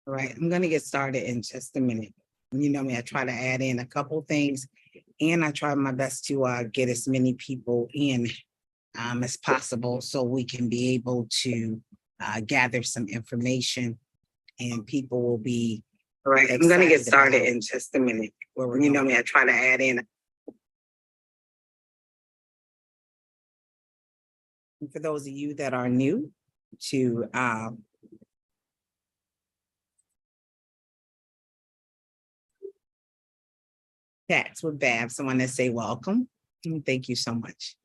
All right, I'm going to get started in just a minute. You know me, I try to add in a couple things, and I try my best to get as many people in as possible so we can be able to gather some information, and people will be. All right, I'm going to get started in just a minute. You know me, I try to add in. For those of you that are new to Chats with Babs, I want to say welcome and thank you so much.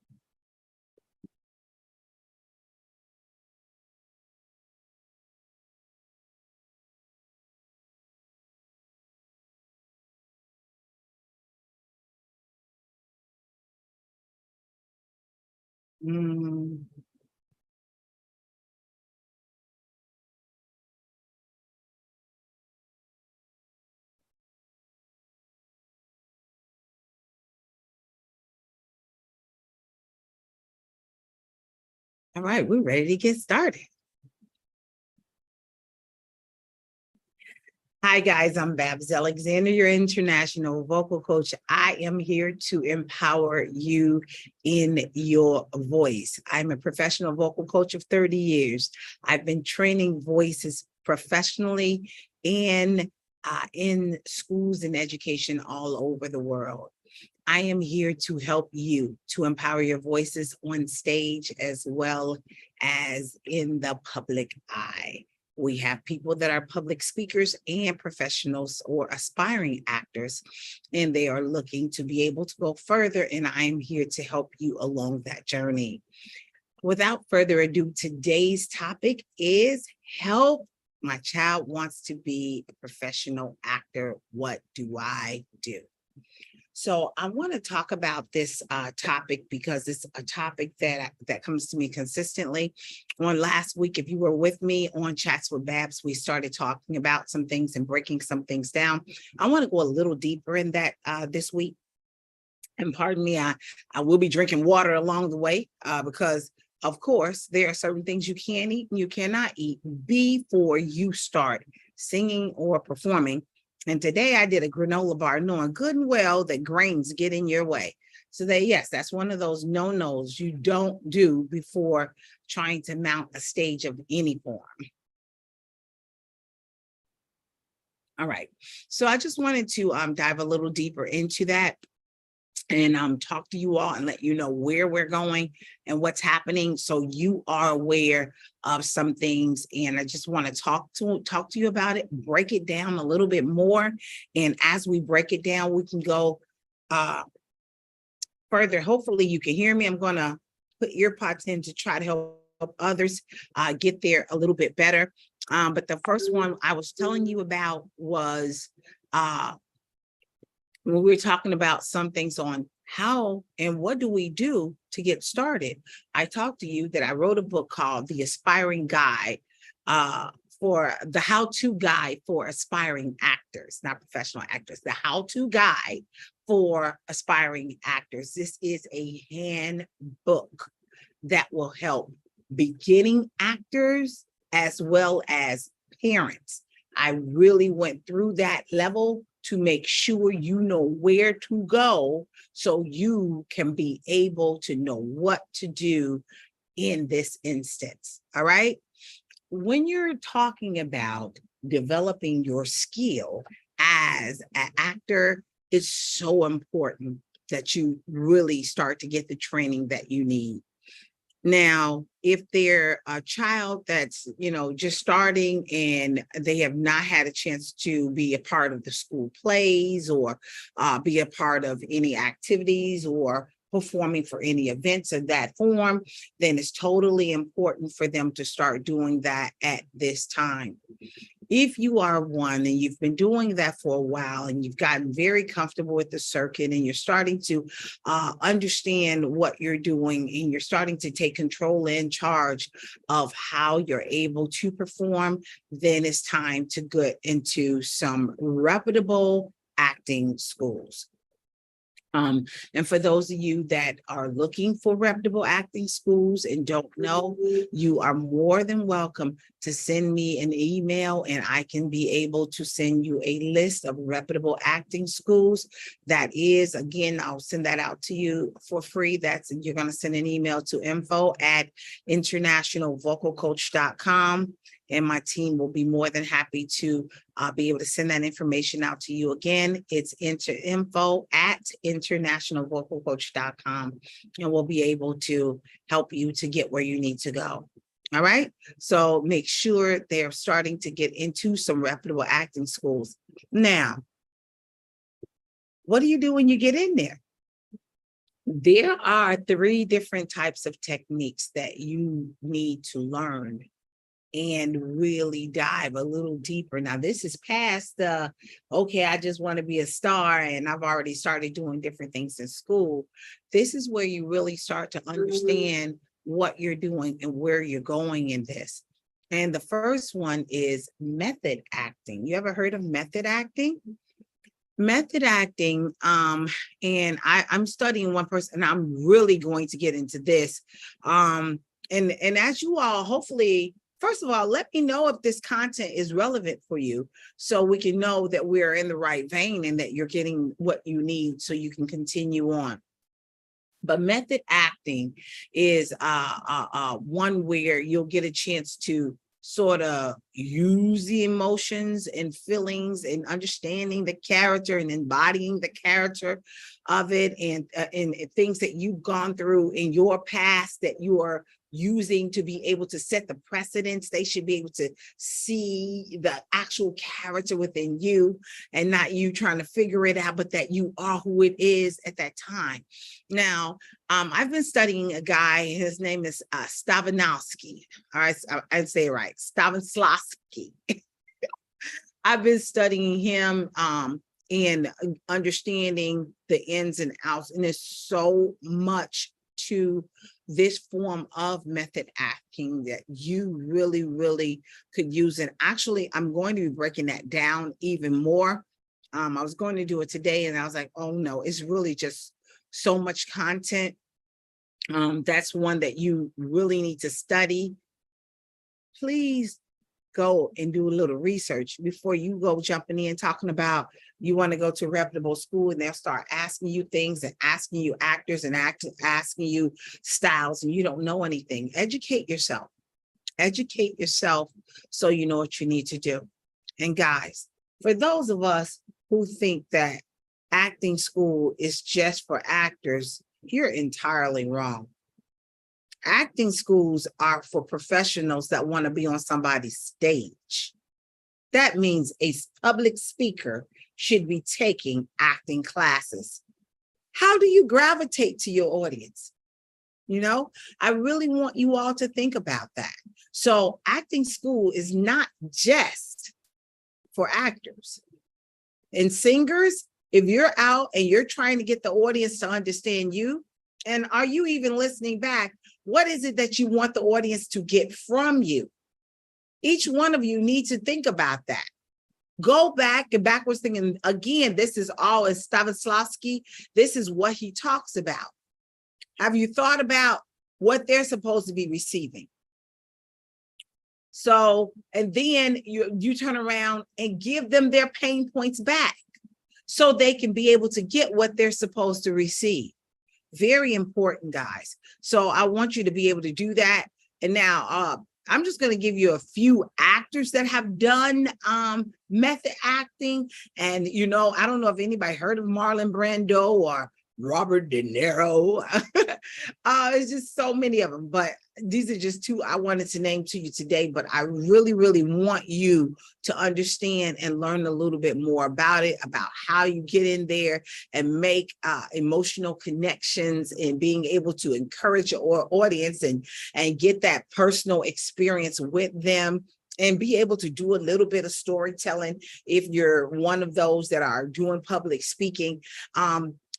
All right, we're ready to get started. Hi guys, I'm Babs Alexander, your international vocal coach. I am here to empower you in your voice. I'm a professional vocal coach of 30 years. I've been training voices professionally and in schools and education all over the world. I am here to help you to empower your voices on stage as well as in the public eye. We have people that are public speakers and professionals or aspiring actors, and they are looking to be able to go further, and I'm here to help you along that journey. Without further ado, today's topic is help. My child wants to be a professional actor. What do I do? So I want to talk about this topic because it's a topic that comes to me consistently. On last week, if you were with me on Chats with Babs, we started talking about some things and breaking some things down. I want to go a little deeper in that this week. And pardon me, I will be drinking water along the way because, of course, there are certain things you can eat and you cannot eat before you start singing or performing. And today I did a granola bar knowing good and well that grains get in your way. So yes, that's one of those no-nos you don't do before trying to mount a stage of any form. All right. So I just wanted to dive a little deeper into that and talk to you all and let you know where we're going and what's happening so you are aware of some things. And I just want to talk to you about it, break it down a little bit more. And as we break it down, we can go further. Hopefully you can hear me. I'm going to put ear pods in to try to help others get there a little bit better. But the first one I was telling you about was when we were talking about some things on how and what do we do to get started. I talked to you that I wrote a book called The Aspiring Guide for the how-to guide for aspiring actors, not professional actors, the how-to guide for aspiring actors. This is a handbook that will help beginning actors as well as parents. I really went through that level to make sure you know where to go so you can be able to know what to do in this instance. All right. When you're talking about developing your skill as an actor, it's so important that you really start to get the training that you need. Now, if they're a child that's, just starting and they have not had a chance to be a part of the school plays or be a part of any activities or performing for any events of that form, then it's totally important for them to start doing that at this time. If you are one and you've been doing that for a while and you've gotten very comfortable with the circuit and you're starting to understand what you're doing and you're starting to take control and charge of how you're able to perform, then it's time to get into some reputable acting schools. And for those of you that are looking for reputable acting schools and don't know, you are more than welcome to send me an email and I can be able to send you a list of reputable acting schools. That is, again, I'll send that out to you for free. You're going to send an email to info@internationalvocalcoach.com. And my team will be more than happy to be able to send that information out to you. Again, it's info@internationalvocalcoach.com, and we'll be able to help you to get where you need to go. All right. So make sure they're starting to get into some reputable acting schools. Now, what do you do when you get in there? There are 3 different types of techniques that you need to learn and really dive a little deeper. Now, this is past the, okay, I just want to be a star and I've already started doing different things in school. This is where you really start to understand what you're doing and where you're going in this. And the first one is method acting. You ever heard of method acting? Method acting, and I'm studying one person, and I'm really going to get into this. And as you all, hopefully, first of all, let me know if this content is relevant for you so we can know that we're in the right vein and that you're getting what you need so you can continue on. But method acting is one where you'll get a chance to sort of use the emotions and feelings and understanding the character and embodying the character of it, and things that you've gone through in your past that you are using to be able to set the precedents. They should be able to see the actual character within you and not you trying to figure it out, but that you are who it is at that time. Now, I've been studying a guy, his name is Stanislavski. All right, I'd say it right, Stanislavski. I've been studying him and understanding the ins and outs, and there's so much to this form of method acting that you really, really could use. And actually, I'm going to be breaking that down even more. I was going to do it today, and I was like, oh no, it's really just so much content. That's one that you really need to study. Please go and do a little research before you go jumping in talking about you want to go to a reputable school and they'll start asking you things and asking you actors and asking you styles and you don't know anything. Educate yourself. Educate yourself so you know what you need to do. And guys, for those of us who think that acting school is just for actors, you're entirely wrong. Acting schools are for professionals that want to be on somebody's stage. That means a public speaker should be taking acting classes. How do you gravitate to your audience? You know, I really want you all to think about that. So acting school is not just for actors and singers. If you're out and you're trying to get the audience to understand you, and are you even listening back? What is it that you want the audience to get from you? Each one of you need to think about that. Go back and backwards thinking. Again, this is all as Stanislavski. This is what he talks about. Have you thought about what they're supposed to be receiving? So, and then you turn around and give them their pain points back so they can be able to get what they're supposed to receive. Very important, guys. So I want you to be able to do that. And now I'm just going to give you a few actors that have done method acting. And, you know, I don't know if anybody heard of Marlon Brando or Robert De Niro. It's just so many of them, but these are just 2 I wanted to name to you today. But I really, really want you to understand and learn a little bit more about it, about how you get in there and make emotional connections and being able to encourage your audience and get that personal experience with them. And be able to do a little bit of storytelling if you're one of those that are doing public speaking.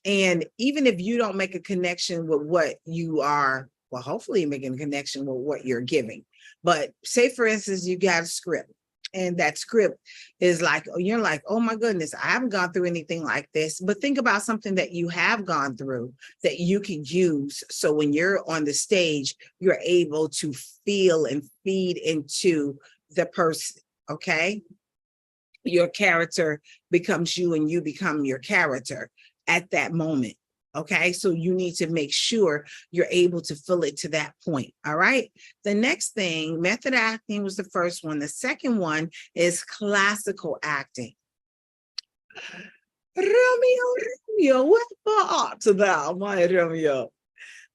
And even if you don't make a connection with what you are, well, hopefully you're making a connection with what you're giving. But say, for instance, you got a script And that script is like, you're like, oh my goodness, I haven't gone through anything like this. But think about something that you have gone through that you can use. So when you're on the stage, you're able to feel and feed into the person. Okay. Your character becomes you and you become your character at that moment. Okay, so you need to make sure you're able to fill it to that point. All right. The next thing, method acting was the first one. The second one is classical acting. Romeo, what art thou, my Romeo?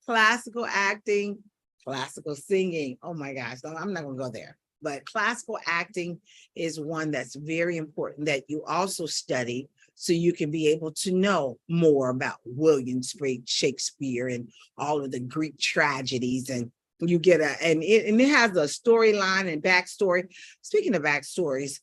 Classical acting, classical singing. Oh my gosh, I'm not going to go there. But classical acting is one that's very important that you also study so you can be able to know more about William Shakespeare and all of the Greek tragedies. And you get and it has a storyline and backstory. Speaking of backstories,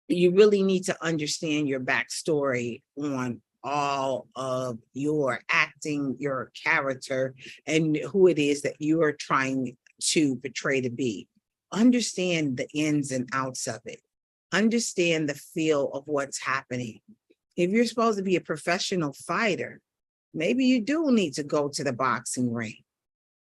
you really need to understand your backstory on all of your acting, your character, and who it is that you are trying to portray to be. Understand the ins and outs of it. Understand the feel of what's happening. If you're supposed to be a professional fighter, maybe you do need to go to the boxing ring,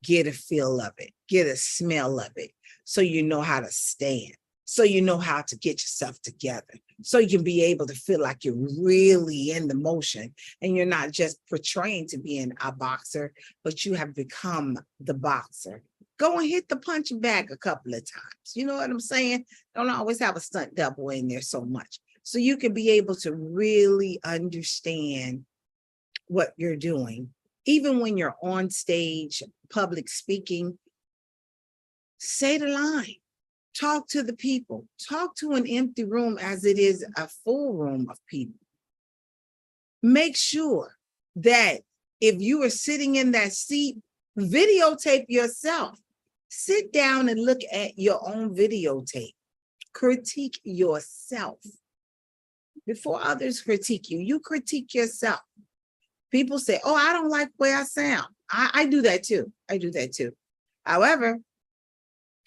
get a feel of it, get a smell of it, so you know how to stand, so you know how to get yourself together, so you can be able to feel like you're really in the motion and you're not just portraying to be a boxer, but you have become the boxer. Go and hit the punching bag a couple of times. You know what I'm saying? Don't always have a stunt double in there so much. So you can be able to really understand what you're doing. Even when you're on stage, public speaking, say the line. Talk to the people. Talk to an empty room as it is a full room of people. Make sure that if you are sitting in that seat, videotape yourself. Sit down and look at your own videotape. Critique yourself. Before others critique you, you critique yourself. People say, oh, I don't like the way I sound. I do that too. I do that too. However,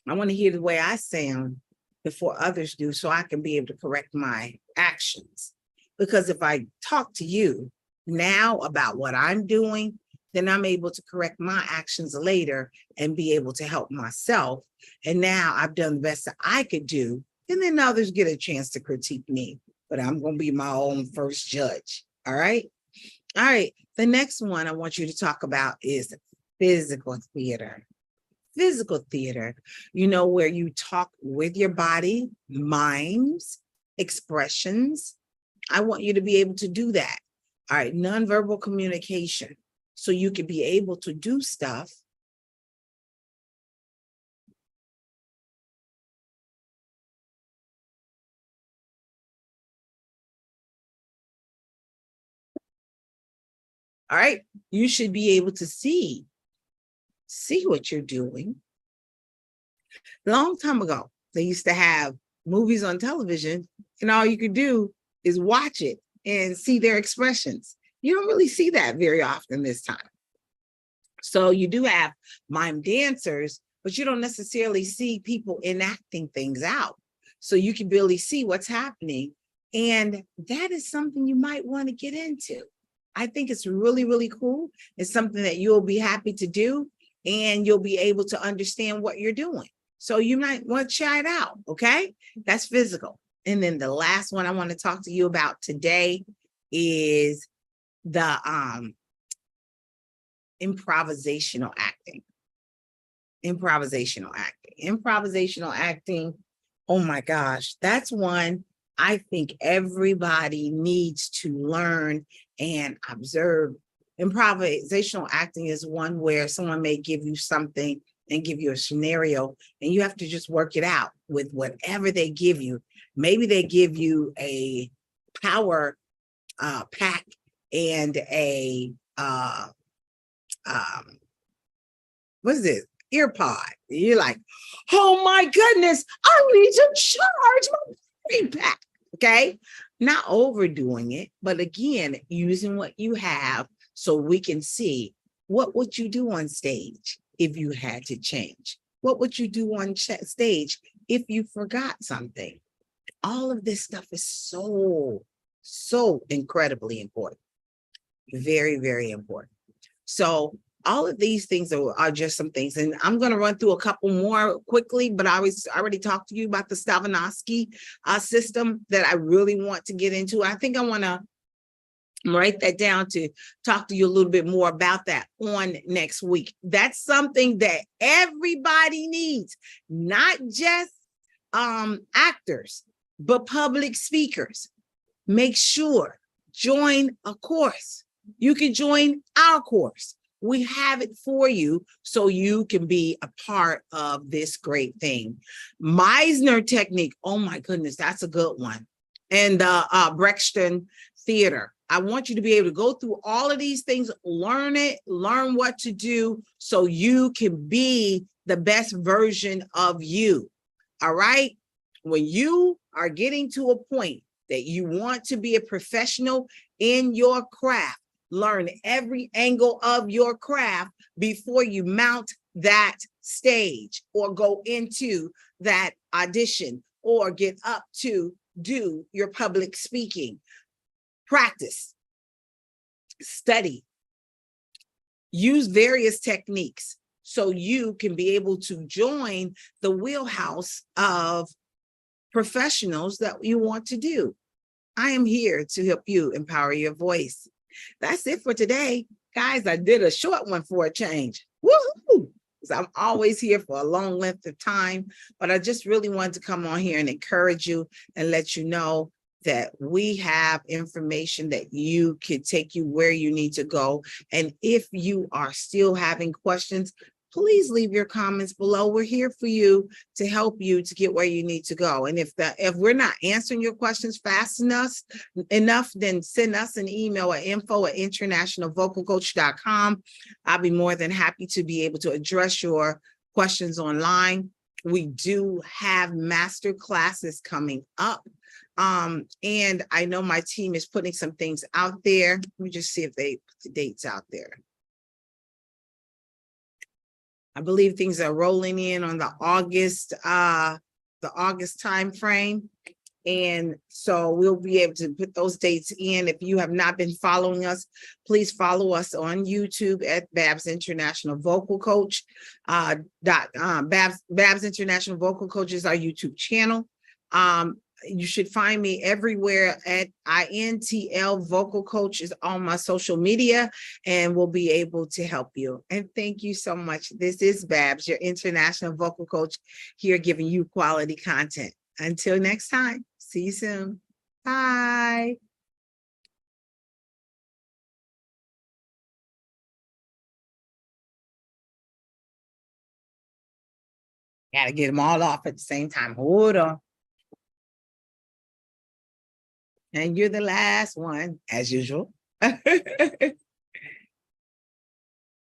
I want to hear the way I sound before others do so I can be able to correct my actions. Because if I talk to you now about what I'm doing, then I'm able to correct my actions later and be able to help myself. And now I've done the best that I could do. And then others get a chance to critique me. But I'm going to be my own first judge. All right. All right. The next one I want you to talk about is physical theater. Physical theater, you know, where you talk with your body, mimes, expressions. I want you to be able to do that. All right. Nonverbal communication. So you can be able to do stuff all right. You should be able to see what you're doing. Long time ago, they used to have movies on television, and all you could do is watch it and see their expressions. You don't really see that very often this time. So you do have mime dancers, but you don't necessarily see people enacting things out. So you can really see what's happening. And that is something you might want to get into. I think it's really, really cool. It's something that you'll be happy to do, and you'll be able to understand what you're doing. So you might want to try it out, okay? That's physical. And then the last one I want to talk to you about today is the improvisational acting. Improvisational acting. Oh my gosh, that's one I think everybody needs to learn and observe. Improvisational acting is one where someone may give you something and give you a scenario, and you have to just work it out with whatever they give you. Maybe they give you a power pack and a what is it? Ear pod. You're like, oh my goodness, I need to charge my battery pack. Okay, not overdoing it, but again, using what you have so we can see what would you do on stage if you had to change. What would you do on stage if you forgot something. All of this stuff is so incredibly important. Very, very important. So all of these things are just some things, and I'm going to run through a couple more quickly, but I already talked to you about the Stavinovsky system that I really want to get into. I think I want to write that down to talk to you a little bit more about that on next week. That's something that everybody needs, not just actors, but public speakers. Make sure, join a course. You can join our course. We have it for you so you can be a part of this great thing. Meisner technique, oh my goodness, that's a good one. And Brexton theater. I want you to be able to go through all of these things, learn it, learn what to do so you can be the best version of you. All right? When you are getting to a point that you want to be a professional in your craft, learn every angle of your craft before you mount that stage or go into that audition or get up to do your public speaking. Practice, study, use various techniques so you can be able to join the wheelhouse of professionals that you want to do. I am here to help you empower your voice. That's it for today. Guys, I did a short one for a change. Woohoo! I'm always here for a long length of time, but I just really wanted to come on here and encourage you and let you know that we have information that you could take you where you need to go. And if you are still having questions, please leave your comments below. We're here for you to help you to get where you need to go. And if we're not answering your questions fast enough, then send us an email at info@internationalvocalcoach.com. I'll be more than happy to be able to address your questions online. We do have master classes coming up. And I know my team is putting some things out there. Let me just see if they put the dates out there. I believe things are rolling in on the August time frame. And so we'll be able to put those dates in. If you have not been following us, please follow us on YouTube at Babs International Vocal Coach. Babs International Vocal Coach is our YouTube channel. You should find me everywhere at INTL Vocal Coach is on my social media, and we'll be able to help you. And thank you so much. This is Babs, your international vocal coach, here giving you quality content. Until next time, see you soon. Bye. Gotta get them all off at the same time. Hold on. And you're the last one, as usual.